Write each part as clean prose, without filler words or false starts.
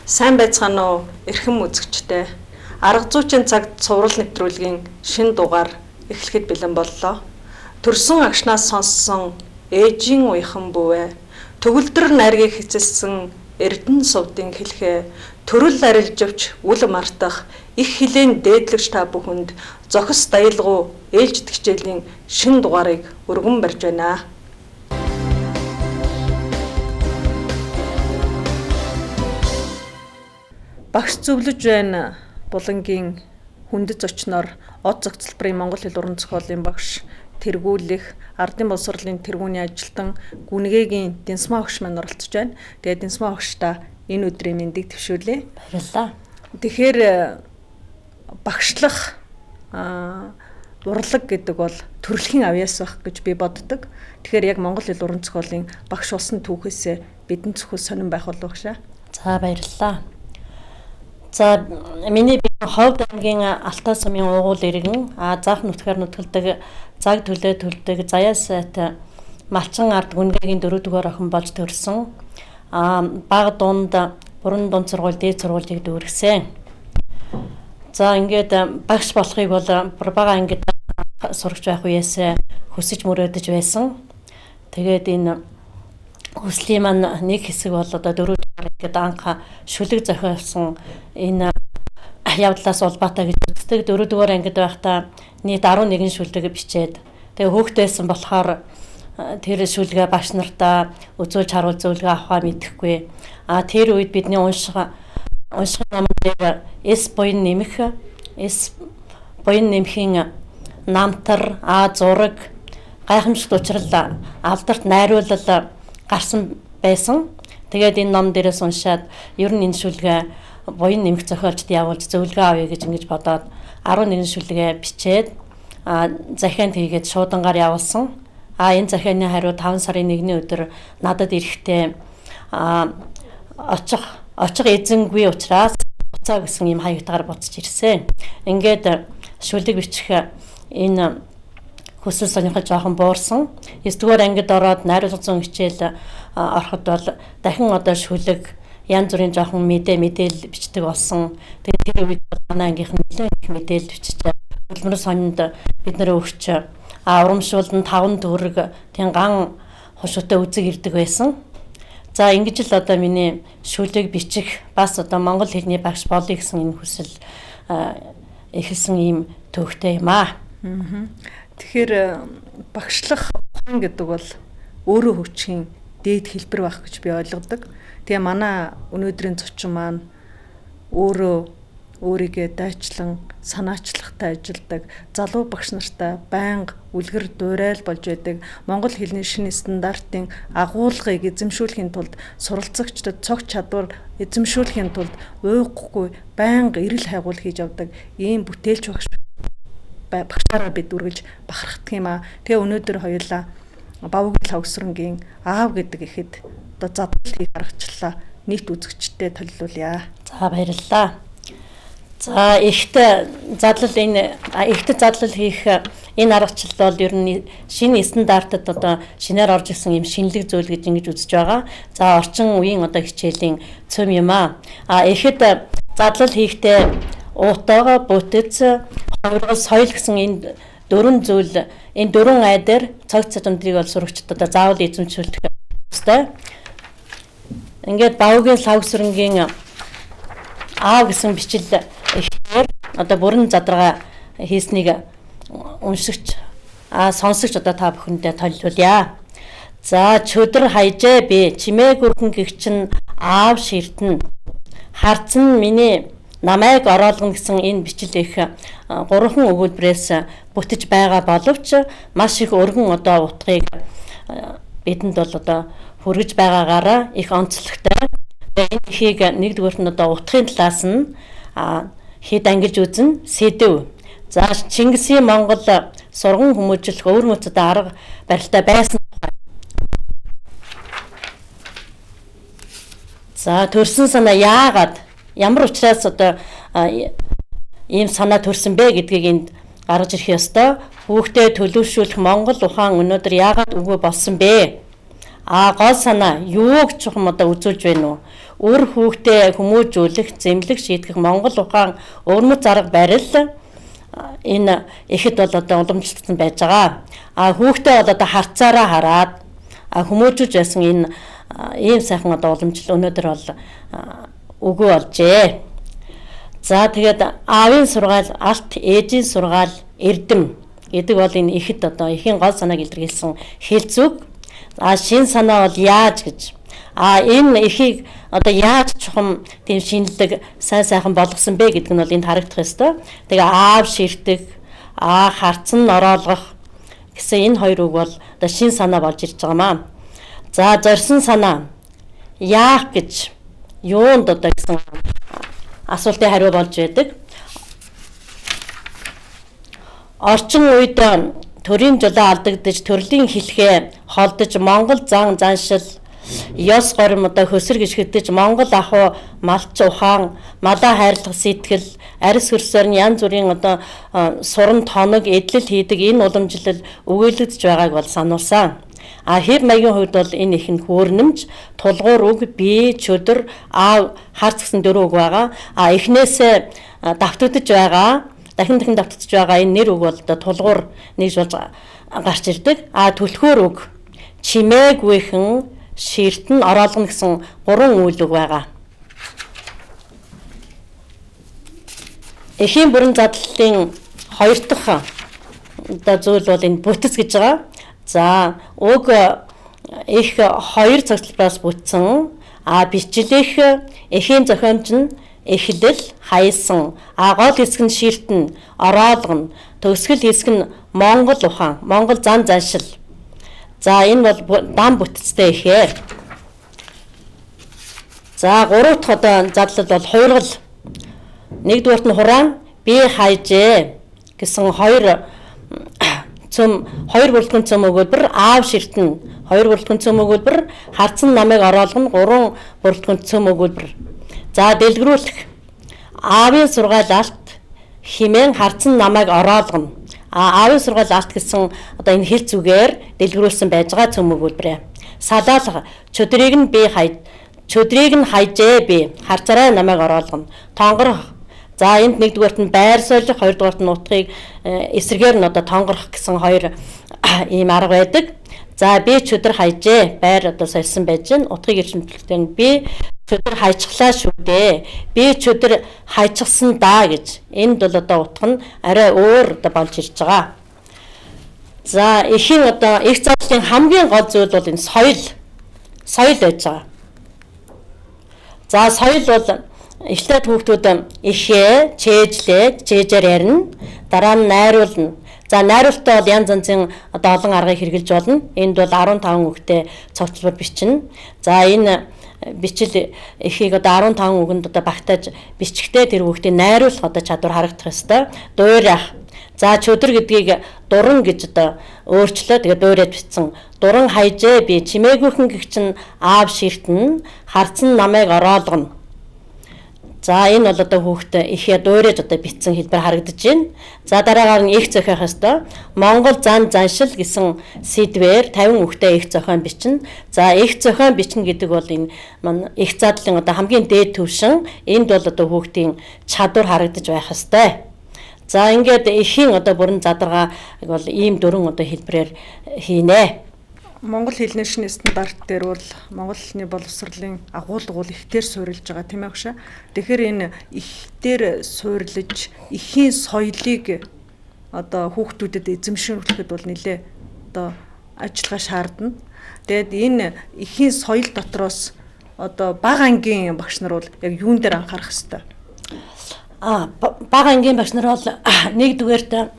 Сайн байцгаана уу эрхэм үзэгчдээ. Арга зүйчийн цагт цуврал нэвтрүүлгийн шинэ дугаар эхлэхэд бэлэн боллоо. Төрсөн агшнаас сонссон ээжийн уяхан бүвэ, төгөлдөр найргийг хэцэлсэн эрдэнэ сувдын хэлхээ, төрөл арилжавч үл мартах их хилэн дээдлэгч та бүхэнд зохис даяалгуу ээлжид хичээлийн шинэ дугаарыг өргөн барьж байна. Багш зөвлөж байна булангийн хүндэт зочноор од зохицолбарын Монгол хэл уран зохиолын багш тэргүүлэх ардын боловсролын тэргүүний ажилтан Гүнгэгийн Дэнсмаа багш маань оролцож байна. Тэгээд Дэнсмаа багштаа энэ өдрийн мэндийг төвшүүлье. Баярлалаа. Тэгэхээр багшлах урлаг гэдэг бол төрөлхийн авьяас байх гэж би боддог. Тэгэхээр яг Монгол хэл уран зохиолын багш болсон түүхээс бидэнд зөвхөн сонирн байх болов багшаа. За баярлалаа. За миний Ховд аймгийн Алтай сумын уугуул иргэн заах нутгаар нутгалдаг цаг төлдөг заяа сайт малчин ард Гүнгэгийн 4 дугаар охин болж төрсөн. Бага дунд бүрэн дунд сургууль дээд сургуулийг дүүргэсэн. За ингээд багш болохыг бол бага ангид сурагч байх үеэс хүсэж мөрөөдөж байсан. Тэгээд энэ хүслийн маань нэг хэсэг бол одоо 4 дугаар ангид анх шүлэг зохиолсон энэ явдлаас улбаатай гэж үздэг. 4 дугаар ангид байхдаа нийт 11 шүлэг бичээд тэгээ хөөхтэйсэн болохоор тэр шүлгээ багш нартаа үзүүлж харуул зөвлөгөө авахаа мэдэхгүй. Тэр үед бидний унших номдэр эс буян нэмхийн намтар зураг гайхамшигт учрал алдарт найруулал гарсан байсан. Тэгээд энэ ном дээрээс уншаад ер нь энэ шүлгээ буян нэмэх зохиолчд явуулж зөвлөгөө авъя гэж ингэж бодоод 11 шүлгээ бичээд захианд хийгээд шуудангаар явуулсан. Энэ захианы хариу 5 сарын 1-ний өдөр надад ирэхдээ очих эзэнгүй учраас буцаа гэсэн юм хаягтаар буцаж ирсэн. Ингээд шүлэг бичих энэ хүсэл сонирхол жоохон буурсан. 9-р ангид ороод найруулга зүүн хичээл ороход бол дахин одоо шүлэг янз бүрийн жоохон мэдээлэл бичдэг болсон. Тэгээд тэр үед манай ангийнхан нэлээд их мэдээлэл бичиж хөдөлмөр сонинд бид нэр өгч урамшуулн 5 төгрөг тийм ган хушуутай үзэг ирдэг байсан. За ингэж л одоо миний шүлэг бичих бас одоо монгол хэлний багш болъё гэсэн энэ хүсэл эхэлсэн ийм төвхтэй юм аа. Тэгэхээр багшлах ухаан гэдэг бол өөрөө хүчийн дээд хэлбэр байх гэж би ойлгодог. Тэгээ манай өнөөдрийн зочин маань өөрийгөө дайчлан санаачлахтай ажилдаг залуу багш нартай байнга үлгэр дуурайл болж байдаг. Монгол хэлний шинэ стандартын агуулгыг эзэмшүүлэхийн тулд суралцагчдад цогц чадвар эзэмшүүлэхийн тулд уйгахгүй байнга эрэл хайгуул хийж явдаг ийм бүтээлч багшаараа бид үргэлж бахархдаг юм аа. Тэгээ өнөөдөр хоёулаа Бавгийн Лавсрангийн аав гэдэг ихэд одоо задлал хийх аргачлалаа нийт үзэгчдэд төлөвлүүлье. За баярлалаа. За ихт задлал хийх энэ аргачлал бол ер нь шинэ стандартад одоо шинээр орж ирсэн юм шинэлэг зүйл гэж ингэж үзэж байгаа. За орчин үеийн одоо хичээлийн цөм юм аа. Ихэд задлал хийхдээ уутаа, бүтэц, хувиргал, соёл гэсэн энэ 4 зүйл энэ 4 ай дээр цогц чадамдрыг бол сурагчдад одоо заавал эзэмшүүлэх ёстой. Ингээд Бавгийн Лавсрангийн аав гэсэн бичил ихээр одоо бүрэн задрага хийснийг уншигч сонсогч одоо та бүхэндээ төлөвлөе. За чөдөр хайжээ би чимээ гүрхэн гэгчин аав ширтэн харцсан миний намайг ороолгон гэсэн энэ бичил их 3 өгүүлбэрээс бүтэж байгаа боловч маш их өргөн одоо утгыг бидэнд бол одоо хүргэж байгаагаараа их онцлогтой. Энэ ихийг нэгдүгüүрт нь одоо утгын талаас нь хэд ангилж үзэн сэдв. За Чингисийн Монгол сурган хүмүүжлэх өвөр мөцөд арга барилтай байсан. За төрсөн санаа яагаад ямар учраас одоо ийм санаа төрсөн бэ гэдгийг энд гаргаж ирэх ёстой. Хүүхдээ төлөвшүүлэх Монгол ухаан өнөөдөр яагаад үгүй болсон бэ? гол санаа юу гэж чухам одоо үзүүлж байна уу? Үр хүүхдээ хүмүүжүүлэх, зэмлэх, шийтгэх Монгол ухаан өвөрмөц арга барил энэ ихэд бол одоо уламжлагдсан байж байгаа. Хүүхдээ бол одоо харцаараа хараад хүмүүжүүлж байсан энэ ийм сайхан одоо уламжлал өнөөдөр бол үгүй болжээ. За тэгээд аавын сургаал, алт ээжийн сургаал, эрдэм гэдэг бол энэ ихэд одоо эхийн гол санааг илэрхийлсэн хэлцүүг. Шин санаа бол яаж гэж. Энэ эхийг одоо яаж чухам тийм шинэлэг сайхан болгосон бэ гэдэг нь бол энд харагдах ёстой. Тэгээ аав ширтэх, харцан ороолгох гэсэн энэ хоёр үг бол одоо шин санаа болж ирж байгаамаа. За зорьсон санаа яах гэж юунд одоо гэсэн асуултын хариу болж байдаг. Орчин үед төрийн жолоо алдагдж, төрлийн хэлхээ холдож, Монгол зан заншил, ёс горим одоо хөсөр гიშгдэж, Монгол ахуй малч ухаан, малаа хайрлах сэтгэл, арьс хөрсөөр нь янз бүрийн одоо суран тоног, эдлэл хийдэг энэ уламжлал өгөөлөгдөж байгааг бол сануулсан. Хэв маягийн хувьд бол энэ ихэнх өөрнөмж, тулгуур үг, бие, чөдөр, аав, харц гэсэн 4 үг байгаа. Эхнээсээ давтагдж байгаа, дахин давтагдж байгаа энэ нэр үг бол одоо тулгуур нэгж болж гарч ирдэг. Түлхүүр үг, чимээгүйхэн, ширтэн, ороолгоно гэсэн 3 үйл үг байгаа. Эхийн бүрэн задлалын 2 дахь одоо зүйл бол энэ бүтэц гэж байгаа. За уг их 2 цагтлагаас бүтсэн бичлэх эхийн зохиомж нь эхлэл хайсан гол хэсэг нь ширтэн ороолгоно төгсгөл хэсэг нь Монгол ухаан Монгол зан заншил. За энэ бол дан бүтцтэй ихээ. За 3 дахь одоо задлал бол хуургал. 1-р нь хураан би хайжээ гэсэн 2 бүрэлдэхүүн цөм өгүүлбэр аав ширтэн 2 бүрэлдэхүүн цөм өгүүлбэр харцан намайг ороолгоно 3 бүрэлдэхүүн цөм өгүүлбэр. За дэлгэрүүлэх аавын сургаал алт химэн харцан намайг ороолгоно. Аавын сургаал алт гэсэн одоо энэ хэл зүгээр дэлгэрүүлсэн байж байгаа цөм өгүүлбэрээ. Салаалга чөдрийг нь хайжээ би харцаараа намайг ороолгоно. Тонгорох. За энд 1-р нь байр суулгах, 2-р нь утгыг эсрэгээр нь одоо тонгорох гэсэн 2 ийм арга байдаг. За би чөдөр хайжээ. Байр одоо сольсон байж гэн. Утгыг ирчимтлэхдээ би чөдөр хайчихлаа шүү дээ. Би чөдөр хайчихсан даа гэж. Энд бол одоо утга нь арай өөр одоо болж ирж байгаа. За эхийн одоо их задлалын хамгийн гол зүйл бол энэ соёл байж байгаа. За соёл бол эхлээд хүүхдүүд ихээ, чэжээр ярина, дараа нь найруулна. За найруулалтаа бол янз янзын одоо олон аргыг хэрэгжилж болно. Энд бол 15 үгтэй цогцлбор бичнэ. За энэ бичил эхийг одоо 15 үгэнд одоо багтааж бичгтээ тэр хүүхдийн найруулах одоо чадвар харагдах ёстой. Дуурайх. За чөдөр гэдгийг дуран гэж одоо өөрчлөө тэгээ дуурайд бичсэн. Дуран хайжээ би чимээгүйхэн гэх чинь аав ширтэн, харцан намайг ороолгоно. За энэ бол одоо хүүхдээ ихээ дуурайж одоо бичсэн хэлбэр харагдаж байна. За дараагаар нь их зохиох ёстой. Монгол зан заншил гэсэн сэдвээр 50 үгтэй их зохион бичнэ. За их зохион бичнэ гэдэг бол энэ мань их задлалын одоо хамгийн дээд түвшин. Энд бол одоо хүүхдийн чадвар харагдаж байх ёстой. За ингээд эхийн одоо бүрэн задаргааг бол ийм 4 одоо хэлбэрээр хийнэ. Монгол хэлний шинэ стандарт дээр бол Монгол хэлний боловсролын агуулга бол ихтер суурилж байгаа тийм ээ хшаа. Тэгэхээр энэ ихтер суурлаж эхийн соёлыг одоо хүүхдүүдэд эзэмшүүлэхэд бол нэлээ одоо ажиллагаа шаардна. Тэгэд энэ эхийн соёл дотроос одоо бага ангийн багш нар бол яг юун дээр анхаарах хэвээр. Бага ангийн багш нар бол нэгдүгээрт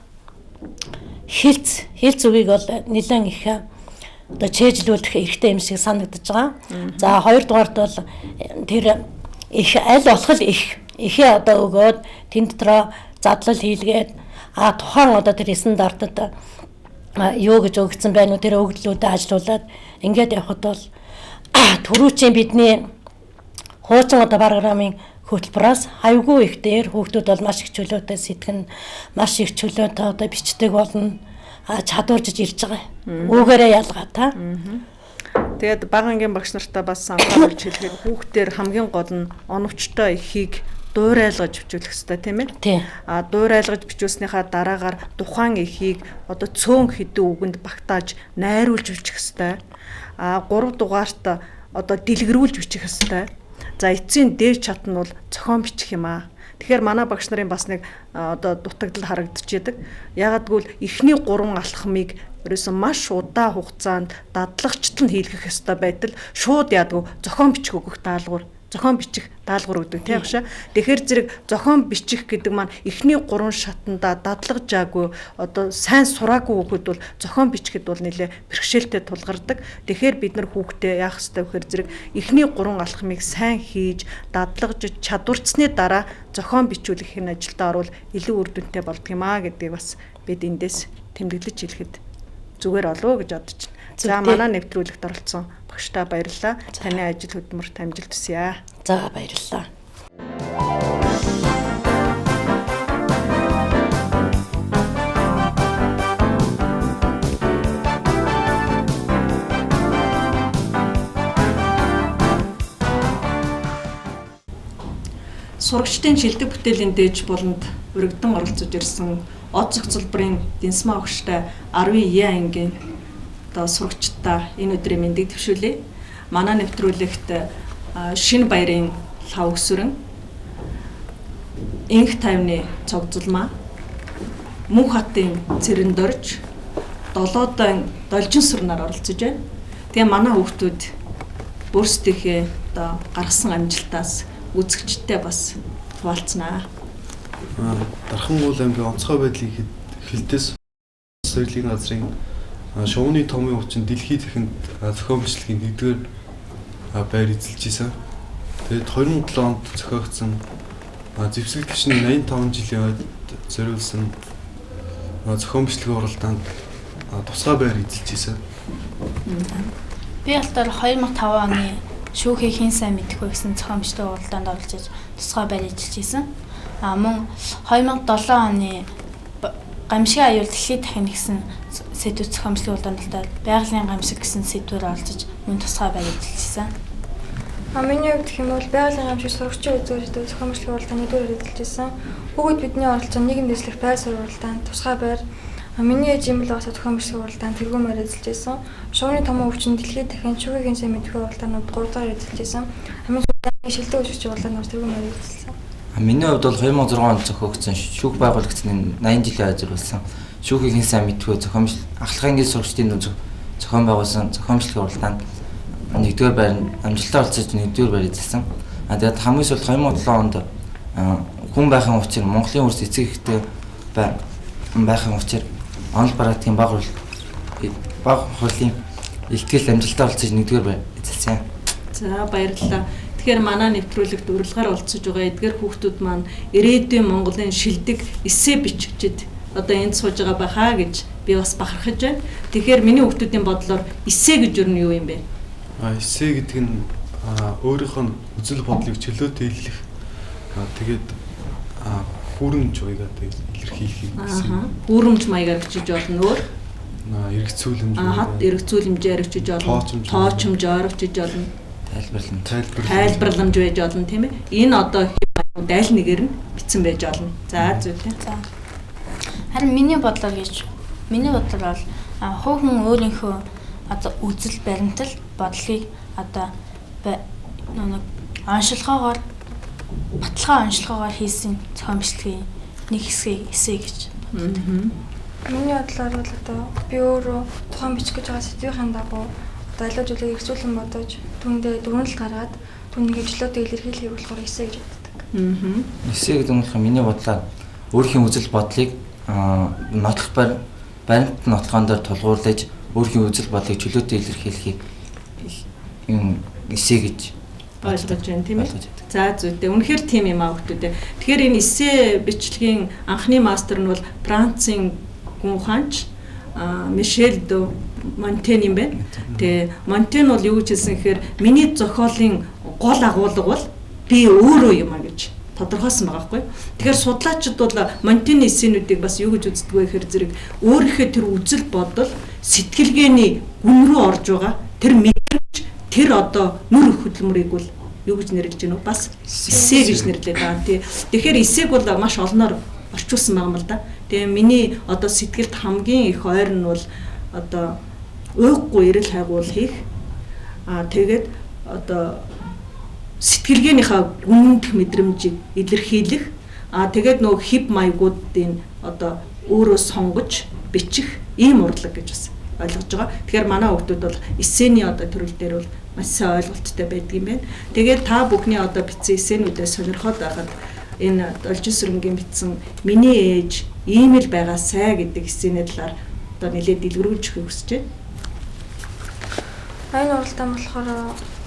хэлц үгийг бол нэлээд их одоо чэжлүүлэх хэрэгтэй юм шиг санагдаж байгаа. За хоёрдугаарт бол тэр их аль болох ихээ одоо өгөөд тэн дотроо задлал хийлгээд тухайн одоо тэр стандартад юу гэж өгсөн байна уу тэр өгдлүүдэд ажилуулад ингээд явхад бол түрүүчийн бидний хуучин одоо програмын хөтөлбөрөөс хавьгүй их дээр хүүхдүүд бол маш их чөлөөтэй сэтгэн маш их чөлөөтэй одоо бичдэг болно чадваржиж ирж байгаа. Үүгээрээ ялгаа та. Тэгээд бага ангийн багш нартаа бас анхааруулж хэлэхэд хүүхдээр хамгийн гол нь оновчтой эхийг дуурайлгаж бичүүлэх хэрэгтэй тийм ээ. Тий. Дуурайлгаж бичүүлснийхаа дараагаар тухайн эхийг одоо цөөн хэдэн үгэнд багтааж найруулж бичих хэрэгтэй. 3 дугаарт одоо дэлгэрүүлж бичих хэрэгтэй. За эцсийн дээд чат нь бол зохион бичих юм аа. Тэгэхээр манай багш нарын бас нэг одоо дутагдал харагдчихэдэг. Ягаад гэвэл эхний 3 алхмыг ерөөсөн маш удаан хугацаанд дадлагчт нь хийлгэх ёстой байтал шууд яадаг зохион бичих өгөх даалгавар зохион бичих даалгавар өгдөг тийм багшаа. Тэгэхээр зэрэг зохион бичих гэдэг маань эхний 3 шатанда дадлагжаагүй одоо сайн сураагүй хүүхэд бол зохион бичгэд бол нэлээ бэрхшээлтэй тулгардаг. Тэгэхээр бид нар хүүхдээ яах ёстой вэхээр зэрэг эхний 3 алхмыг сайн хийж дадлагж чадварцсны дараа зохион бичүүлэх энэ ажилдаа орвол илүү үр дүнтэй болдго юм аа гэдгийг бас бид эндээс тэмдэглэж хэлэхэд зүгээр олоо гэж бодож байна. За манай нэвтрүүлэгт оролцсон багштай баярлалаа. Таны ажил хөдөлмөрт амжилт хүсье. За баярлалаа. Сурагчдын шилдэг бүтээлийн дээж болонд өргөдөн оролцож ирсэн од зохицолборын Дэнсмаа багштай 10 ангийн одоо сурагчдаа энэ өдрийн мэндийг төвшүүлье. Манай нэвтрүүлэгт шинэ баярын лав өсвөрн инх тайвны цогцолмаа Мөнх хатын цэрэн дорж долоодын должин сүрнаар оролцож байна. Тэгээ манай хүүхдүүд өөрсдийнхээ одоо гаргасан амжилтаас үзэгчдтэй бас хуваалцнаа. Дархан аймгийн онцгой байдлын хилтэс соёлын газрын шувууны томын хүчин дэлхийд дахинд зохион бичлэгийн 1-р байр эзэлж исэн. Тэгээд 2007 онд зохиогдсон зэвсэг гишний 85 жилийн ойд зориулсан зохион бичлэгийн уралдаанд тусгай байр эзэлж исэн. Би алдар 2005 оны шүүхийг хэн сайн мэдэх вэ гэсэн зохион бичлэгийн уралдаанд оролцож тусгай байр эзэлж исэн. Мөн 2007 оны гамшигын аюул дэлхийд дахин гэсэн сэдвүүд зохион бичлэгийн уралдаанд байгалийн гамшиг гэсэн сэдвээр оролцож мөн тусгай байр эзэлжсэн. Миний хувьд гэх юм бол байгалийн гамшиг сурагчийн үзүүлэлтүүд зохион бичлэгийн уралдаанд 1-р эзэлжсэн. Хүүхэд бидний оролцсон нийгэм дэвшлэх байр суурь уралдаанд тусгай байр. Миний ээж юм бол бас зохион бичлэгийн уралдаанд тэргүүмээр эзэлжсэн. Шувууны томон өвчин дэлхийд дахин шүүхийн хэн сайн мэдэх уралдаанууд 3-аар эзэлжсэн. Хамгийн сүүлд шилдэг өшигчийн уралдаанууд тэргүүмээр эзэлсэн. Миний хувьд бол 2006 онд зохиогдсон шүүх байгуулагдсан 80 жилийн хойд зориулсан шүүхийг хэн сайн мэдхүү зохион ахлахын гэр сурагчдын зохион байгуулсан зохион бичлэгийн уралдаанд 1-р байр амжилттай оролцож 1-р байр эзэлсэн. Тэгээд хамгийн сүүлд 2007 онд хүн байхын учир Монголын хөрс эцэг ихтэй байхын учир онол бараадын баг хурлын илтгэл амжилттай оролцож 1-р байр эзэлсэн. За баярлалаа. Тэгэхээр манай нэвтрүүлэгт урилгаар олцож байгаа эдгээр хүүхдүүд маань ирээдүйн Монголын шилдэг эссе бичигчид одоо энд сууж байгаа байхаа гэж би бас бахархаж байна. Тэгэхээр миний хүүхдүүдийн бодлоор эссе гэж юу юм бэ? Эссе гэдэг нь өөрийнх нь үзэл бодлыг чөлөөтэй илэрхийлэх. Тэгээд хүүрэмж маягаар илэрхийлэх гэсэн. Хүүрэмж маягаар бичиж болно өөр. Эргэцүүлэмж. Эргэцүүлэмжээр бичиж болно. Тоочмжоор бичиж болно. Тайлбарламж байж болно тийм ээ. Энэ одоо айл нэгээр нь бичсэн байж болно. За зөв тийм. За. Харин миний бодлоор бол хүүхэн өөрийнхөө одоо үзэл баримтал бодлогыг одоо онцлогоогоор баталгаа онцлогоогоор хийсэн зохион бичлэгийн нэг хэсгийг эссе гэж боддог. Миний бодлоор бол одоо би өөрөө тухайн бичих гэж байгаа сэдвийн дагуу аливаа зүйлийг эргцүүлэн бодож түүндээ дүгнэлт гаргаад түүнийг чөлөөтэй илэрхийлэхийг болохоор эссе гэж боддог. Эссе гэдэг нь болохоор миний бодлоор өөрхийн үзэл бодлыг нотлох баримт нотлохоон дээр тулгуурлаж өөрхийн үзэл бодлыг чөлөөтэй илэрхийлэхийг эссе гэж ойлгож байна тийм ээ. За зүйтэй. Үнэхээр тийм юм аа хүмүүстээ. Тэгэхээр энэ эссе бичлэгийн анхны мастер нь бол Францын гүн ухаанч Мишель де Монтен юм байна. Тэгээ Монтен бол юу гэж хэлсэн гэхээр миний зохиолын гол агуулга бол би өөрөө юм а гэж тодорхойлсон байгаа байхгүй. Тэгэхээр судлаачид бол Монтены эссенүүдийг бас юу гэж үздэг вэ гэхээр зэрэг өөрийнхөө тэр үзэл бодол сэтгэлгээний гүн рүү орж байгаа тэр мэдрэмж тэр одоо нүр хөдөлмөрийг бол юу гэж нэрлэж гэнэ үү? Бас эсэ гэж нэрлэдэг байгаа. Тэгэхээр эсэг бол маш олноор орчуулсан байгаа юм л да. Тэгээ миний одоо сэтгэлд хамгийн их ойр нь бол одоо уйггүй эрэл хайгуул хийх. Тэгээд одоо сэтгэлгээнийхээ үнэнх мэдрэмжийг илэрхийлэх. Тэгээд нөгөө хив маягуудын одоо өөрөө сонгож бичих ийм урлаг гэж бас ойлгож байгаа. Тэгэхээр манай хүүхдүүд бол эссений одоо төрөл дээр бол маш сайн ойлголттой байдаг юм байна. Тэгээд та бүхний одоо бичсэн эссенүүдээ сонирхоод байхад энэ Должин сүрэнгийн бичсэн миний ээж ийм л байгаасай гэдэг эссений талаар одоо нэлээд дэлгэрүүлж өгөхийг хүсэж байна. Энэ уралдаан болохоор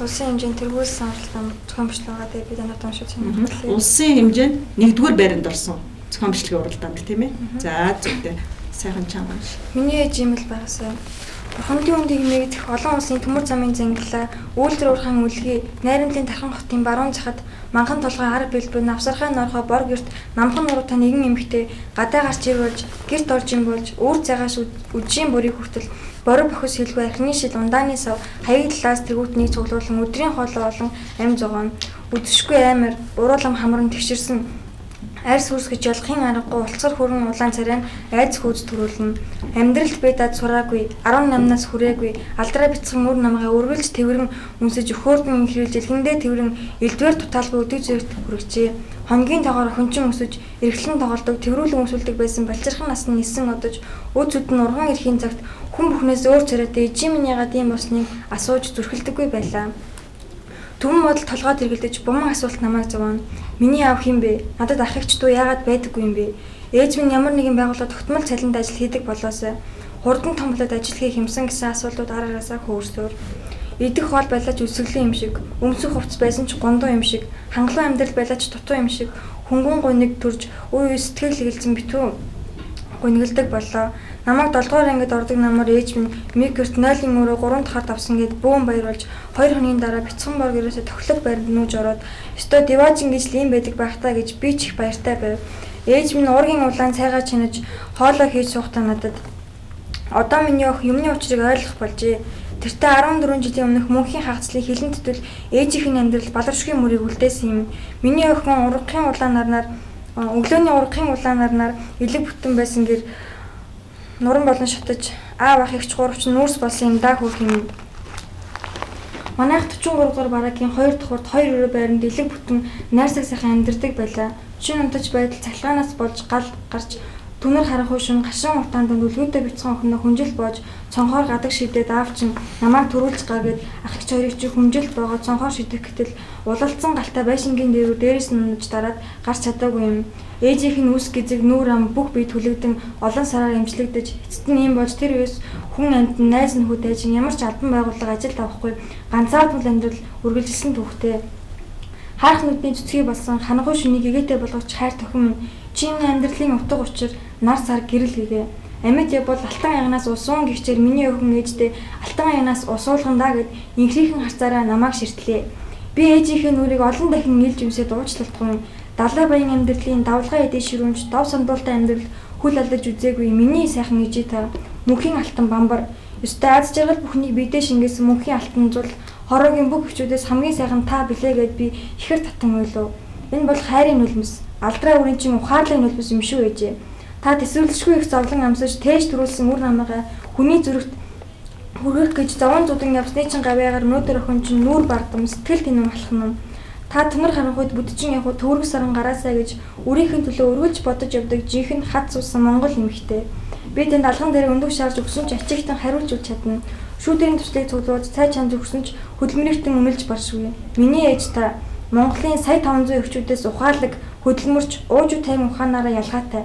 улсын хэмжээнд тэргүүлсэн уралдаан зохион бичлэг байгаа. Тэгээд би танад уншиж байна. Улсын хэмжээнд 1-р байранд орсон зохион бичлэгийн уралдаан гэх тийм ээ. За зөвхөн сайхан чанга биш. Миний ээж юм л байгаасаа. Бурхамдын үндийг нэгдэх олон улсын төмөр замын зангилаа, үйлдвэр уурхайн үлгий, найрамдлын тархан хотын баруун захад манхан толгой ар бэлбэр навсархай норхоо бор гэрт намхан нуруутай нэгэн эмэгтэй гадаа гарч ирүүлж гэрт орж ин болж үүр цагааш үжийн бүрийг хүртэл бороо бохис хэлгүй архины шил ундааны сав хаяг талаас тэргүүтнийг цуглуулсан өдрийн хоолой олон ам зогоон үдэшгүй аймар уруулам хамран тэгширсэн арьс хүрсгэж ялахын аргагүй улцгар хүрэн улаан царай айц хөөж төрүүлнэ. Амьдралд бэдад сураагүй 18-наас хүрээгүй алдраа бяцхан үр намгаа өргөлж тэврэн үнсэж өхөөрдөн инхрийлж элхэндээ тэврэн элдвэр тутаалгүй өдөг зэрэгт хүрэгчээ. Хонгийн тоогоор хөнчин өсөж эргэлэн тоглодог тэврүүлэн өсүүлдэг байсан балчирхан насны нисэн одож өд зүд нь урган эрхийн цагт хүн бүхнээс өөр царайтай эжим минь ягаад ийм болсныг асууж зүрхэлдэггүй байлаа. Түмэн бодол толгойд эргэлдэж буман асуулт намайг зовооно. Миний аав хэн бэ? Надад ах эгч дүү яагаад байдаггүй юм бэ? Ээж минь ямар нэгэн байгууллагад тогтмол цалинд ажил хийдэг болоосай. Хурдан том болоод ажил хийх юмсан гэсэн асуултууд араараасаа хөөрсөөр. Идэх хоол байлаач үсгэлэн юм шиг, өмсөх хувцс байсан ч гондоо юм шиг, хангалуун амьдрал байлаач дутуу юм шиг, хөнгөн гуниг төрж үе үе сэтгэл хэгэлзэн битүү гүнгэлдэг боллоо. Намайг 7-р ангид ордог намар ээж минь микерт 0-ын өрөө 3 дахаар давсан гэд бөөн баярлуулж 2 хоногийн дараа бяцхан боргерөөсөө тохилог баринд нүүж ороод "Өстой диважин гэж л юм байдаг байх та" гэж би ч их баяртай байв. Ээж минь уургийн улаан цайгаа чинаж хоолоо хийж суухдаа надад "Одоо миний ох юмны учрыг ойлгох болжээ. Тэртээ 14 жилийн өмнөх мөнхийн хагацлыг хилэн төтөл ээжийнх нь амьдрал баларшгүй мөрийг үлдээсэн юм. Миний охин ургахын улаанаар өглөөний ургахын улаанаар элэг бүтэн байсан гэр нуран болон шатаж аав ах ихч гуравч нүүрс болсон юм даа хөрх юм. Манайх 43 дугаар бараагийн 2 дахь урд 2 өрөө байранд элэг бүтэн найрсаг сайхан амьдардаг байлаа. Шин унтаж байтал цахилгаанаас болж гал гарч түнэр харанхуй шин гашуун уртаанд үлгүйтэй бяцхан охиноо хүнжил боож цонхоор гадаг шидэд аав чинь намайг төрүүлж гаагээд ах ихч хоёрыг чи хүнжилт боогоо цонхоор шидэх гэтэл улалцсан галтай байшингийн дээрүү дээрээс нь унаж дараад гарч чадаагүй юм. Ээжийнх нь үс гизэг нүүр ам бүх бие түлэгдэн олон сараар имжлэгдэж эцэст нь юм болж тэр үес хүн амьд найз нөхөд ээжин ямар ч албан байгууллага ажилд авахгүй ганцаардмал амьдрал үргэлжилсэн түүхтэй. Харах нүдний цэцгий болсон ханхуй шүнийг игээтэй болгож хайр тохин минь чиний амьдралын утга учир нар сар гэрэл гэгээ. Амьд явбал алтан ягнаас усуун гихчээр миний охин ээжтэй алтан ягнаас усуулгандаа гэд инхрийхэн харцаараа намайг ширтлээ. Би ээжийнхээ нүрийг олон дахин нийлж юмсэд уучлалтгүй. Далай баян амьдралын давлгаа эдээ ширүүнж дов сандуултай амьдрал хүл алдаж үзээгүй миний сайхан ээжээ та мөнхийн алтан бамбар. Ёстой аз жаргал бүхнийг бидээ шингээсэн мөнхийн алтан зул хороогийн бүх хүчүүдээс хамгийн сайхан та билээ гэд би ихэр татан ойлов. Энэ бол хайрын нулимс. Алдраа үрийн чин ухаарлын нулимс юм шүү ээжээ. Та төсөөлшгүй их зовлон амсаж тээж төрүүлсэн үр намайгаа хүний зүрхт хүргэх гэж заван зудан явсны чин гавьяагаар өнөөдөр охин чин нүүр бардам сэтгэл тэнэм алхам. Та түнэр харанхуйд бүдчин явах төвөрг саран гараасаа гэж үрийнхэн төлөө өргөж бодож явдаг жинхэнэ хат суусан монгол эмэгтэй. Би тэнд алхан дээр өндөх шаарж өгсөн ч ачигтан хариулж үл чадна. Шүүдэрийн төслийг цуглуулж цай чамд өгсөн ч хөдөлмөртөн үнэлж баршгүй. Миний ээж та Монголын сая 500 өвчүүдээс ухаалаг хөдөлмөрч уужуу тайван ухаанаараа ялгаатай.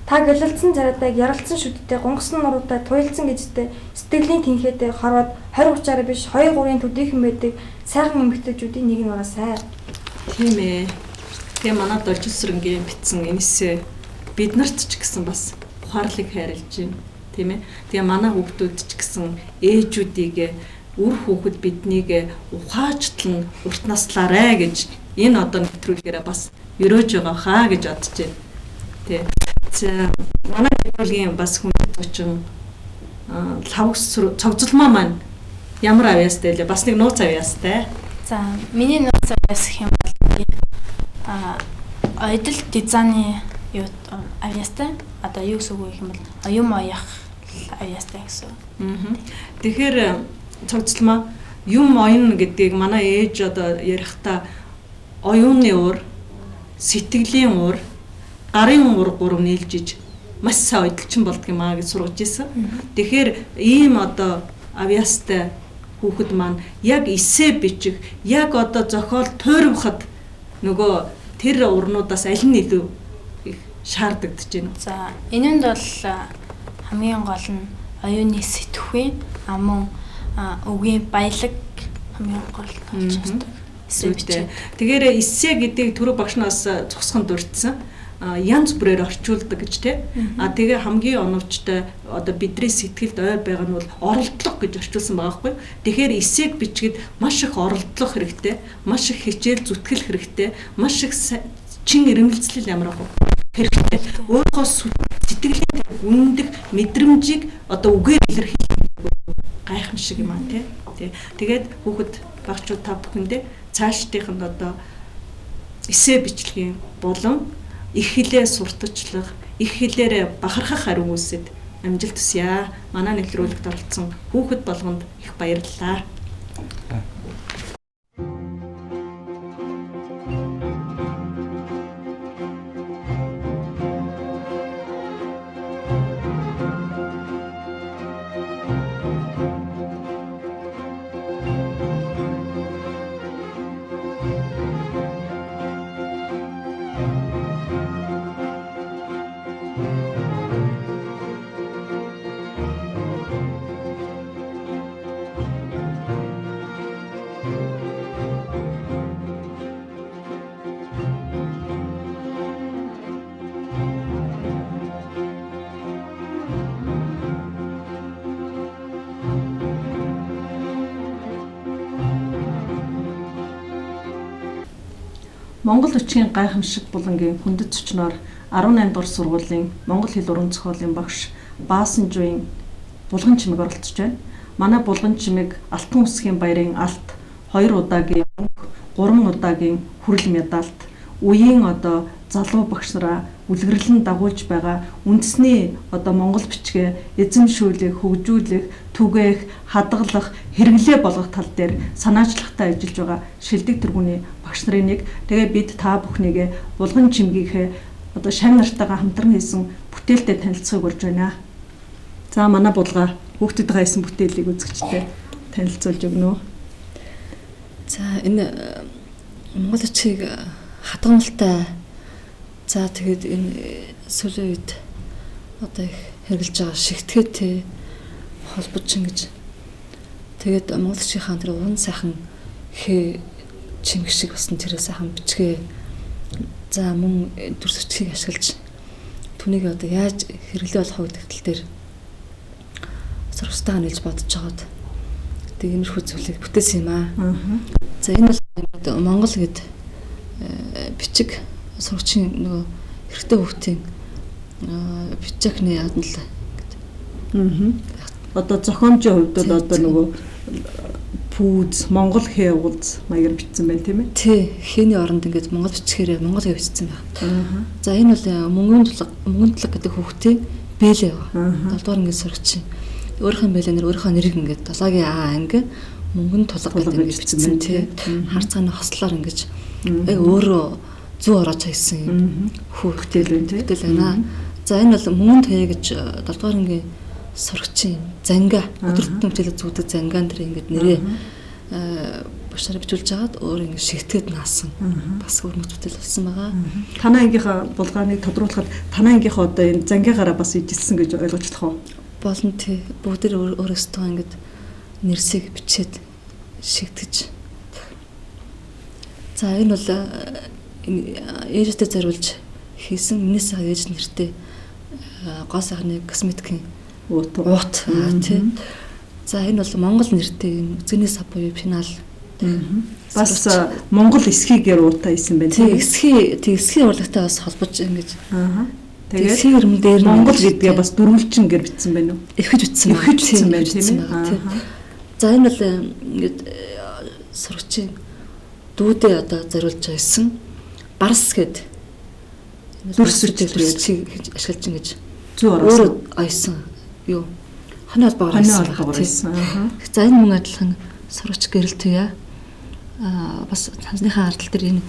Та гэлэлцсэн зараатайг яралцсан шүдтэй гонгосон нуруутай туйлцсан гэжтэй сэтгэлийн тэнхээтэй хорвоод 20-30-аар биш 2-3-ын төдийхэн байдаг сайхан эмэгтэйчүүдийн нэг нь байгаасай. Тийм ээ. Тэгээ манай Должин сүрэнгийн бичсэн энэсээ бид нарт ч гэсэн бас ухаарлыг хайрлаж байна. Тийм ээ. Тэгээ манай хүүхдүүд ч гэсэн ээжүүдийг үр хүүхэд биднийг ухаажтлан урт наслаарэ гэж энэ одоо нэвтрүүлгээрээ бас өрөөж байгаа хаа гэж бодож байна. Тэ. За манай нэвтрүүлгийн бас хүндэт зочин лавс цогцолмоо маань Ямар авьяастай лээ? Бас нэг нууц авьяастай. За миний нууц авьяас гэх юм бол ойдол дизайны юу авьяастай. Одоо юу гэсэн үг юм бол юм оёх авьяастай гэсэн. Тэгэхээр цогцлмаа юм оён гэдгийг манай ээж одоо ярихдаа оюуны уур, сэтгэлийн уур, гарын уур гурав нийлжиж маш сайн ойдолчин болдго юм аа гэж сургаж ирсэн. Тэгэхээр ийм одоо авьяастай хүүхэд маань яг эссе бичих, яг одоо зохиол туйрвахад нөгөө тэр урнуудаас аль нь илүү их шаардагдаж байна. За энэнд бол хамгийн гол нь оюуны сэтгхүйн мөн үгийн баялаг хамгийн гол болж байна. Тэгэхээр эссе гэдгийг түрүү багшнаас цогсхон дурдсан. Янз бүрээр орчуулдаг гэж тий. Тэгээ хамгийн оновчтой одоо бидний сэтгэлд ойр байгаа нь бол оролдлого гэж орчуулсан байгаа хгүй. Тэгэхээр эссег бичгээд маш их оролдлого хэрэгтэй, маш их хичээл зүтгэл хэрэгтэй, маш их чин ирмэлцэл ямар ах хэрэгтэй. Өөрийнхөө сэтгэлийн үнэндх мэдрэмжийг одоо үгээр илэрхийлэх гайхамшиг юм аа тий. Тэгээд хүүхэд багчууд та бүхэндээ цаашдынх нь одоо эссе бичлэгийн болон их хэлээ сурталчлах, их хэлээр бахархах ариун үйлсэд амжилт хүсье. Манай нэвтрүүлэгт оролцсон хүүхэд болгонд их баярлалаа. Монгол бичгийн гайхамшиг булангийн хүндэт зочноор 18 дугаар сургуулийн Монгол хэл уран зохиолын багш Баасан Жуйн булган чимэг оролцож байна. Манай булган чимэг Алтан үсгийн баярын алт 2 удаагийн 3 удаагийн хүрэл медальт үеийн одоо залуу багш нараа үлгэрлэн дагуулж байгаа үндэсний одоо монгол бичгээ эзэмшүүлэх, хөгжүүлэх, түгээх, хадгалах, хэрэглээ болгох тал дээр санаачлагтай ажиллаж байгаа шилдэг тэргүүний багш нарын нэг. Тэгээ бид та бүхнийг булган чимгийнхээ одоо шань нартайгаа хамтран хийсэн бүтээлтэй танилцахыг урьж байна. За манай булгаа хүүхдэд хайсан бүтээлийг үзэгчтэй танилцуулж өгнө. За энэ монгол бичгийг хадганалтай. За тэгээд энэ сүүлийн үед одоо их хэрэгжилж байгаа шигтгэтэй холбож ингэж тэгээд монгол бичгийн тэр уран сайхан хэ чимэг шиг басан тэр сайхан бичгээ за мөн дүрс бичгийг ашиглаж түүнийг одоо яаж хэрэглээ болгох гэдэг тал дээр сургалтайгаа нэлж бодож байгаад тэгээд иймэрхүү зүйлийг бүтээсэн юм аа. За энэ бол монгол гэд бичиг сургачийн нөгөө хэрэгтэй хүүхдийн бичээхний ядан л гэдэг. Одоо зохиомжийн хувьд бол одоо нөгөө пүүз Монгол хээ уулз маягаар бичсэн байна тийм ээ. Тий, хээний оронд ингээд монгол бичгээр монгол хээ бичсэн байна. За энэ бол мөнгөн төлөг гэдэг хүүхдийн бэлээ байна. 7 дугаар ангийн сургачийн өөрийнхөө бэлэнээр өөрийнхөө нэрийг ингээд 7-гийн А анги мөнгөн тулга гэдэг ингээд бичсэн тий. Харцааны хослоор ингээд өөрөө зүү ороод хайсан юм. Хүүхдэл үү тий байна. За энэ бол мөнгөн таяа гэж 7 дугаар ангийн сургачийн занга өдөртөн хичээлээ зүүдэг зангаан дээр ингээд нэрээ бушаар бичүүлж хагаад өөр ингээд шигтгэд наасан. Бас өрмөц бүтээл болсон байгаа. Танай ангийнхаа булгааныг тодруулахад танай ангийнхаа одоо энэ зангаагаараа бас ижилсэн гэж ойлгож болох уу? Болно тий. Бүгд өөрөөсөө ингээд нэрсийг бичээд шигтгэж. За энэ бол ээжтэй зориулж хийсэн минийс ээж нэртэй гоо сайхны косметикийн уут тий. За энэ бол Монгол нэртэй үзэгний сав буюу финал. Бас Монгол эсхийгээр уутай исэн байна. Тий, эсхийн урлагтай бас холбож ингэж. Тэгээд эсхийн ирмэн дээр Монгол гэдгээ бас дөрвөлжин гэр бичсэн байна уу? Эвхэж бичсэн байна тийм ээ. За За энэ бол ингээд сурагчийн дүүдээ одоо зориулж байсан барс гэд дүрс үржүүлэлтийг ашиглаж ингэж зүү орсон. Ойсон юу хоны холбоогоор байсан. За энэ мөн адилхан сурагч гэрэлтээ бас цансныхаа ардтал дээр энэ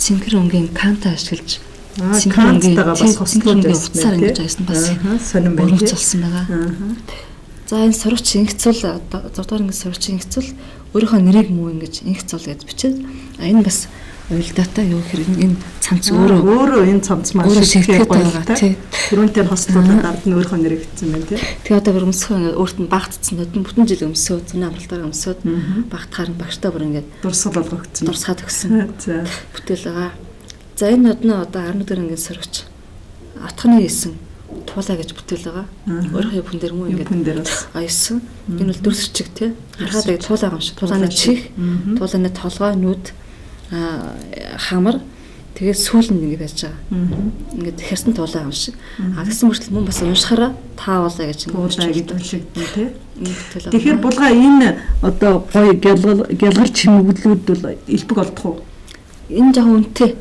цэнгэр өнгийн канта ашиглаж цэнгэр кантайгаа бас хослуулж байсан гэж байсан бас сонирн байна. болсон байгаа. За энэ сурагч инхцүүл 6 дугаар ангийн сурагч инхцүүл өөрийнхөө нэрийг муу ингэж инхцүүл гэж бичээд энэ бас уялдаатай юу хэрэг энэ цамц өөрөө энэ цамц маш шигтгэхэд байгаа тий. Тэрүүнтэй хослуулаад ард нь өөрийнхөө нэрийг бичсэн байна тий. Тэгээ одоо бүр өмсгөө өөрт нь багтцсан бүтэн жил өмсөөд зүүн амралтаар өмсөөд багтахаар багштай бүр ингэж дурсгал болгогдсон. Дурсгаад өгсөн. За бүтээл байгаа. За энэ одноо одоо 11 дугаар ангийн сурагч отхны хийсэн туулаа гэж бүтээл байгаа. Өөрийнхөө хүн дээр муу ингэж аясан. Энэ бол дүрсчиг тий. Харахад яг туулаа юм шиг. Туулааны чих, туулааны толгой, нүд, хамар тэгээд сүүл нь ингэ байж байгаа. Ингээд хэрсэн туулаа юм шиг. Тэгсэн мөрчл мөн бас уншихаараа таавалаа гэж туулаа гэж уншигдэн тий. Тэгэхээр булгаа энэ одоо гоё гялгар чимэглүүд бол элбэг олдох уу? Энэ жоохон үнэтэй.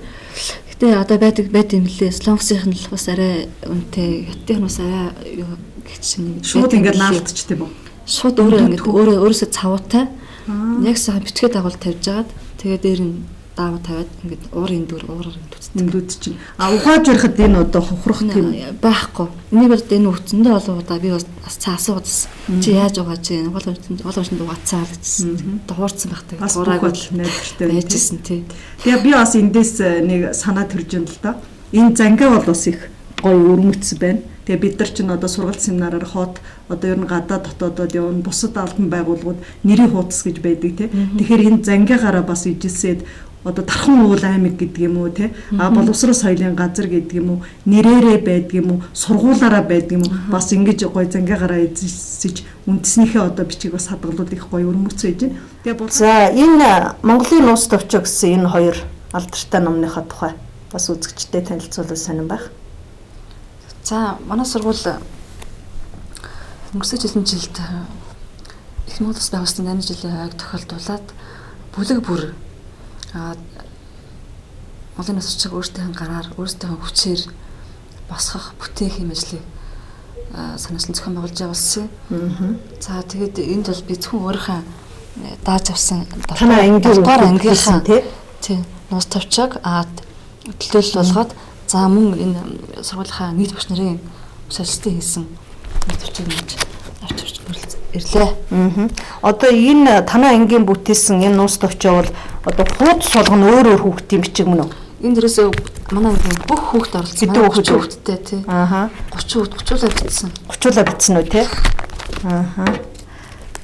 Гэтэ одоо байд юм лээ. Солонгосын нь бас арай үнэтэй. Хятадын бас арай юу гэх чинь шууд ингээд наалтч тийм үү? Шууд өөрөөсөө цавуутай. Яг сайхан бичгээ дагуул тавьж агаад тэгээд дээр нь даавар тавиад ингээд уурын уураар эндүүд чинь угааж ярихад энэ одоо хохрох тийм байхгүй. Энийг бол энэ өвцөндөө олон удаа би бас цаа асуугадсан. Чи яаж угааж чинь боломжтой угаацаа л гэсэн. Дуурцсан багтай. Урааг бол найдвартай байжсэн тий. Тэгээ би бас эндээс нэг санаа төрж байна л да. Энэ зангаа бол бас их гоё өрмөцсөн байна. Тэгээ бид нар чинь одоо сургалт семинараар хот одоо ер нь гадаа дотоодод явна бусад албан байгууллагууд нэрийн хуудас гэж байдаг тий. Тэгэхээр энэ зангаагаараа бас ижилсээд одоо Тархан уул аймаг гэдэг юм уу те боловсрол соёлын газар гэдэг юм уу нэрээрээ байдаг юм уу сургуулаараа байдаг юм уу бас ингэж гой зангаагаараа эзэлж үндэснийхээ одоо бичиг бас хадгалууд их гоё өрмөцөө хийж байна. Тэгээ за энэ Монголын нууц төвчөө гэсэн энэ хоёр алдартай номныхоо тухай бас үзэгчдэд танилцуулах сонирн байх. За манай сургууль өнгөрсөн жилд их нууц байгуулсан 8 жилийн хойг тохиолдуулаад бүлэг бүр олон насчиг өөртөө гараар өөртөө хүчээр босгох бүтээх юм ажлыг санаачлан зохион байгуулж явуулсан. За тэгээд энд бол би зөвхөн өөрийнхөө дааж авсан танай ангийнхаа тий нууц тавчааг төлөөлөл болгоод за мөн энэ сургуулийнхаа нийт багш нарын солилцолтын хийсэн нууц тавчааг нэж авчирч ирлээ. Одоо энэ танай ангийн бүтээсэн энэ нууц тавчаа бол одоо хуудас болгоно өөр хүүхдийн бичиг мөн үү? Энэ дээрээс манай бүх хүүхд оролцсон. Хэдэн хүүхдтэй тий. 30 30-уулаа бичсэн. 30-уулаа бичсэн үү тий?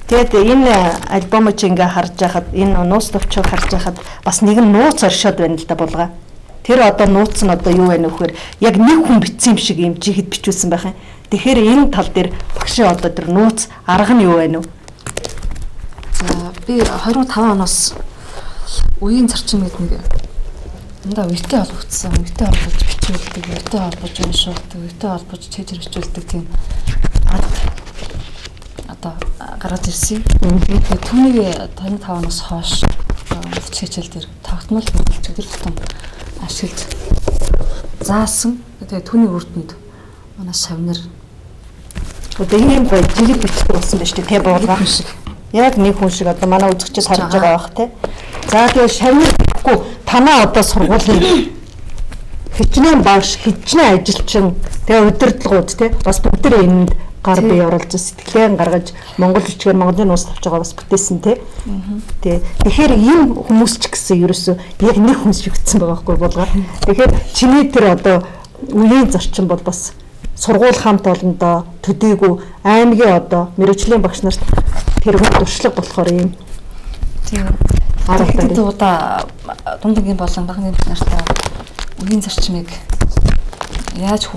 Тэгээд энэ альбомыг ингээ харж байхад энэ нууц тавчааг харж байхад бас нэгэн нууц оршоод байна л да булгаа. Тэр одоо нууц нь одоо юу байна вэ гэхээр яг нэг хүн бичсэн юм шиг юм жигэд бичүүлсэн байх юм. Тэгэхээр энэ тал дээр багшийн одоо тэр нууц арга нь юу байна вэ? За би 25 оноос үеийн зарчим гэдэг нэг дандаа үетэй холбогдсон, үетэй холбож бичүүлдэг, үетэй холбож уншуулдаг, үетэй холбож чэжэр бичүүлдэг тийм одоо гараад ирсэн. Тэгээд түүнийг 25 оноос хойш хичээл дээр тогтмол хөгжүүлж өдөр тутам ашиглаж заасан. Тэгээд түүний үр дүнд манай шавнар одоо ийм гоё жигэд бичих болсон байна шүү дээ. Тэ буулгах шиг. Яг нэг хүн шиг одоо манай үзэгчид харж байгаа бах те. За тэгээ шавнар гэхгүй танаа одоо сургуулийн хичнээн бааш хичнээн ажилчин тэгээ удирдлагууд те бас бүгдээ энд гар бие оруулж сэтгэлээ гаргаж Монгол бичгээр Монголын нууц тавчгаа бас бүтээсэн те. Тэгэхээр ийм хүмүүс ч гэсэн ерөөсөө яг нэг хүн шиг гэсэн байгаа байхгүй булгаа. Тэгэхээр чиний тэр одоо үеийн зарчим бол бас сургууль хамт олондоо төдийгүй аймгийн одоо мэрэгжлийн багш нарт тэрхүү туршлага болохоор юм. Тийм. Аргатай удаа дундгийн болон багны нартай үеийн зарчмыг яаж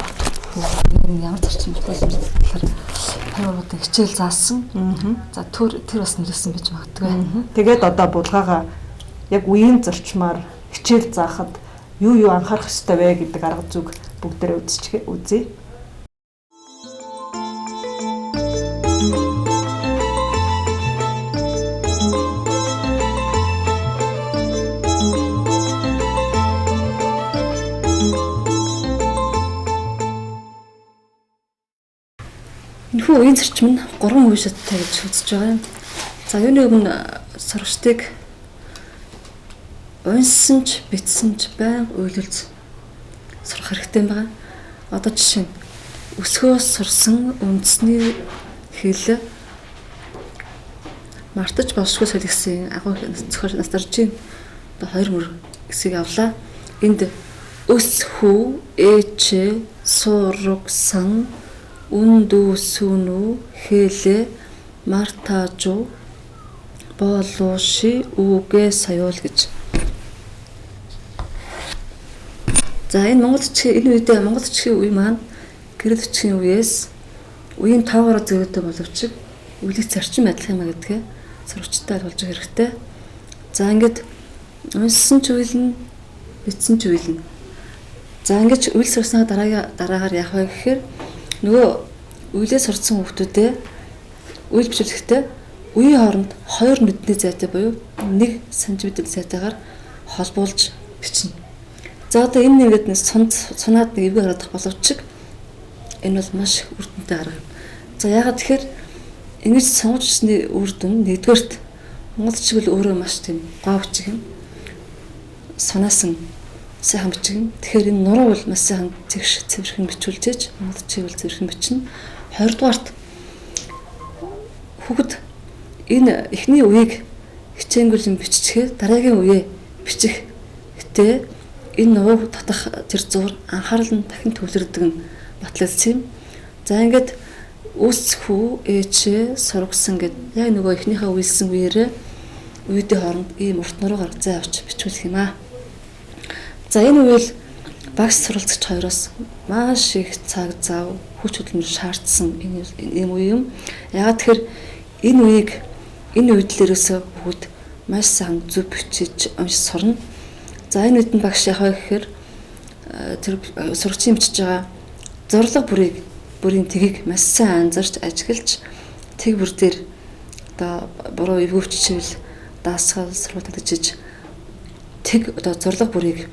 ямар зарчим болсон гэхээр хоёруудаа хичээл заасан. За тэр бас нэлсэн гэж магадгүй. Тэгээд одоо булгаагаа яг үеийн зарчмаар хичээл заахад юу анхаарах ёстой вэ гэдэг арга зүг бүгдээрээ үзье. энэхүү үеийн зарчим нь 3 үе шаттай гэж үзэж байгаа юм. За юуны өмнө сурагчдыг уншсан ч бичсэн ч байнга үйлүүлж сурах хэрэгтэй юм байна. Одоо жишээ нь өсгөөс сурсан үндэсний хэл мартаж болшгүй солигсын агуу зохиол настаржийн одоо 2 мөр хэсгийг авлаа. Энд өс хүү ээч сурагсан үндүсүнү хэлэ мартажу болоши үгэ саяул гэж. За энэ энэ үедээ Монгол бичгийн үе маань гэрэл бичгийн үеэс үеийн тоогоор зөрөгтэй боловч үлэх зарчим адилхан юм а гэдгээ сурагчтай болж хэрэгтэй. За ингээд уншсан ч үйлнэ, бичсэн ч үйлнэ. За ингээд үйл сурсны дараагаар яах вэ гэхээр нөгөө үйлээ сурцсан хүмүүстэй үйл бичлэхдээ үеийн хооронд 2 нүдний зайтай буюу 1 см зайтайгаар холбуулж бичнэ. За одоо энэ нэгэд цунаад нэг эвгүй харагдах боловч энэ бол маш үр дүнтэй арга юм. За яагаад тэгэхээр ингэж сонгож бичсний үр дүн нэгдүгээрт монголчиг бол өөрөө маш тийм гоо бичих юм. Санаасан сайхан бичих юм. Тэгэхээр энэ нуруу бол маш сайхан цэвэрхэн бичүүлжээж монголчиг бол цэвэрхэн бичнэ. Хоёрдугаарт хүүхэд энэ эхний үеийг хичээнгүйл юм биччихээ дараагийн үеэ бичих гэтээ энэ нуруу татах тэр зур анхаарал нь дахин төвлөрдөг нь батлагдсан юм. За ингээд үс хүү ээч сургасан гэд яг нөгөө эхнийхээ үйлсэн үеэрээ үеийн хооронд ийм урт нуруугаар зай авч бичүүлэх юм аа. За энэ үеэл багш суралцагч хоёроос маш их цаг зав хүч хөдөлмөр шаардсан ийм үе юм. Яагаад тэгэхээр энэ үеийг энэ үйдлээрөөсөө бүгд маш сайн зөв бичиж унш сурна. За энэ үедэнд багш яах вэ гэхээр тэр сурагчийн бичиж байгаа зурлаг бүрийн тгийг маш сайн анзарч ажиглаж тэг бүр дээр одоо буруу эвгүүччихвэл даасгал сургалтад ижиж тэг одоо зурлаг бүрийг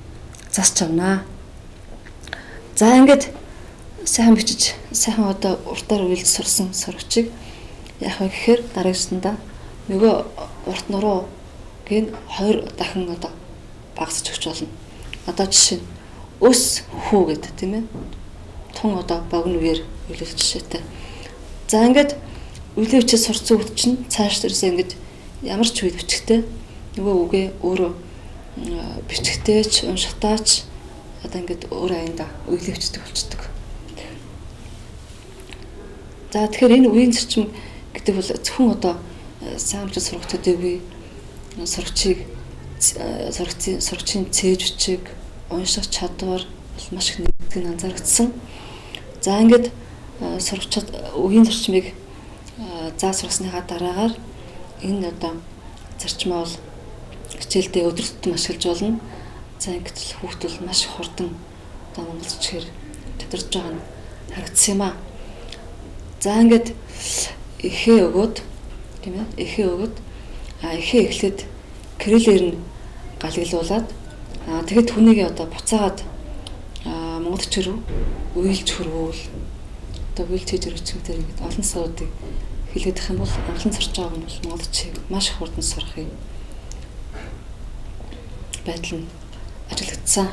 засч авнаа. За ингээд сайн бичиж сайхан одоо уртаар үйлж сурсан сурагчийг яах вэ гэхээр дараагчдаа нөгөө урт нуруу гин 2 дахин одоо багасч өгч болно. Одоо жишээ нь өс хүү гэдэг тийм ээ. Тун одоо богино үеэр үйлүүлэх жишээтэй. За ингээд үйлээ бичиж сурцсан үед чинь цааш дээрээс ингээд ямар ч үед бичихтэй нөгөө үгээ өөрөө бичгтээч уншихтаач одоо ингээд өөр аяндаа үйлээ бичдэг болчдөг. За тэгэхээр энэ үеийн зарчим гэдэг бол зөвхөн одоо саамжид сургалтуудыг бий сурагчийн цээж бичиг унших чадвар бол маш их нэгдгийг анзаарэгдсэн. За ингээд сурагчид үеийн зарчмыг заасруулсныхаа дараагаар энэ одоо зарчмаа бол хичээлдээ өдөр тутам ашиглаж болно. За ингээд л хүүхд бол маш хурдан одоо монголчээр тодорж байгаа нь харагдсан юм аа. За ингээд эхээ өгөөд тийм ээ эхээ өгөөд эхээ эхлээд крилээр нь галглуулад тэгэхэд хүнийг одоо буцаагаад монголч рүү уйлж хөрвүүл одоо уйлж хийж өргөчмөөр ингээд олон суудыг хэлэх юм бол анхан сурч байгаа нь бол монголчийг маш хурдан сурахын байдал нь ажиглагдсан.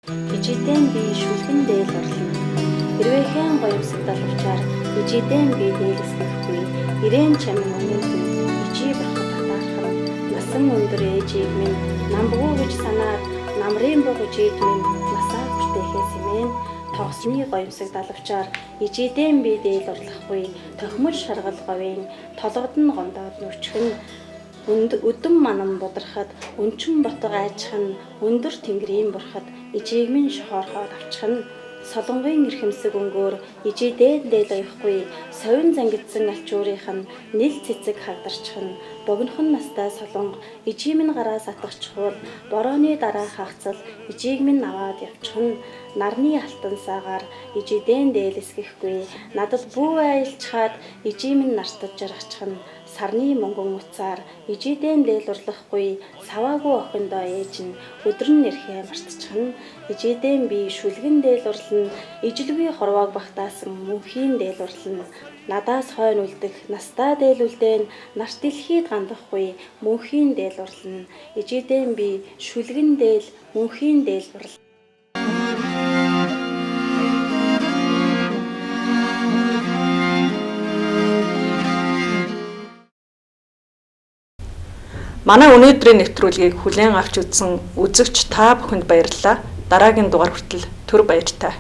Ижидэн би шүлгэн дээл орлоо. Хэрвээ хэн гоёмсог далавчаар ижидэн би дээлсэхгүй. Ирээн чамин өнөдөн ичи бахад татаахар. Насан өндөр ээжийг минь намбгүй гэж санаад намрын богж ид минь насаа хүртэхээс имэн. Тогсны гоёмсог далавчаар ижидэн би дээл орлохгүй. Тохимор шаргал говийн толгодн гондоод нүрчхэн. Өдөн манан бодроход өнчин ботго айчхан өндөр тэнгэрийн бурхад ижийг минь шохоорхоод авчихна. солонгын эрхэмсэг өнгөөр ижи дээд аяхгүй совин зангидсан алчуурынх нь нэл цэцэг хагдарчих нь богинохон настай солонго ижиг минь гараас атгачихвал борооны дараа хагцал ижиг минь аваад явчих нь нарны алтан саагаар ижидэн дээлэсгэхгүй надад бүү айлчхаад ижиг минь нартаж жаргачих нь сарны мөнгөн уцаар ижидэн дээлурлахгүй саваагүй охиндоо ээж нь өдрөн нэрхээ мартчих нь ижидэн би шүлгэн дээлурлан ижилгүй хорвоог багтаасан мөнхийн дээлурлан надаас хойно үлдэх настаа дээлүлдэн нарт дэлхийд гандахгүй мөнхийн дээлурлан ижидэн би шүлгэн дээл мөнхийн дээлурлан Манай өнөөдрийн нэвтрүүлгийг хүлээн авч үзсэн үзэгч та бүхэнд баярлалаа. Дараагийн дугаар хүртэл түр баяртай.